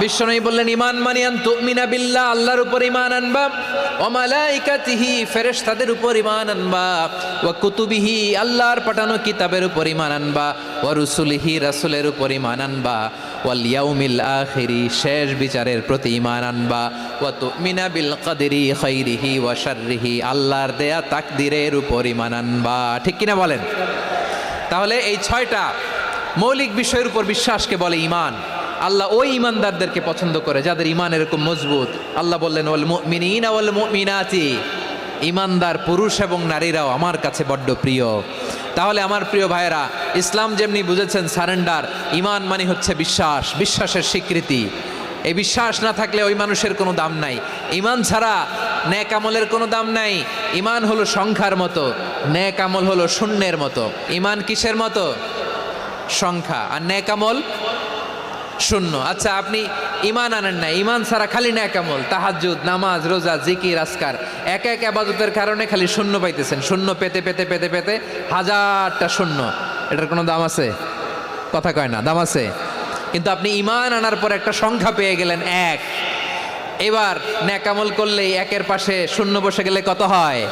বিশ্বনবী বললেন, ঈমান মানে আন তুমিনা বিল্লাহ, আল্লাহর উপর ঈমান আনবা, ওয়া মালাইকাতিহি, ফেরেশতাদের উপর ঈমান আনবা, ওয়া কুতুবিহি, আল্লাহর পাঠানো কিতাবের উপর ঈমান আনবা, ওয়া রুসুলিহি, রাসূলের উপর ঈমান আনবা, ওয়াল ইয়াউমিল আখিরি, শেষ বিচারের প্রতি ঈমান আনবা, ওয়া তুমিনা বিল কদরি খাইরিহি ওয়া শাররিহি, আল্লাহর দেয়া তাকদীরের উপর ঈমান আনবা। ঠিক কিনা বলেন? তাহলে এই 6টা মৌলিক বিষয়ের উপর বিশ্বাসকে বলে ঈমান। আল্লাহ ওই ঈমানদারদেরকে পছন্দ করে যাদের ঈমান এরকম মজবুত। আল্লাহ বললেন, ওয়াল মুমিনিনা ওয়াল মুমিনাতি, ঈমানদার পুরুষ এবং নারীরাও আমার কাছে বড্ড প্রিয়। তাহলে আমার প্রিয় ভাইয়েরা, ইসলাম যেমনি বুঝেছেন সারেন্ডার, ঈমান মানে হচ্ছে বিশ্বাস, বিশ্বাসের স্বীকৃতি। এই বিশ্বাস না থাকলে ওই মানুষের কোনো দাম নাই। ঈমান ছাড়া নেক আমলের কোনো দাম নাই। ঈমান হলো সংখ্যার মতো, নেক আমল হলো শূন্যের মতো। ঈমান কিসের মতো? সংখ্যা। আর নেক আমল শূন্য। আচ্ছা, আপনি ঈমান আনেন না, ঈমান ছাড়া খালি নেক আমল, তাহাজ্জুদ, নামাজ, রোজা, জিকির, আজকার, এক এক ইবাদতের কারণে খালি শূন্য পাইতেছেন। শূন্য পেতে পেতে পেতে পেতে হাজারটা শূন্য। এটার কোনো দাম আছে? কথা কয় না, দাম আছে। কিন্তু আপনি ঈমান আনার পর একটা সংখ্যা পেয়ে গেলেন, এক। এবার নেক আমল করলেই একের পাশে শূন্য বসে গেলে কত হয়?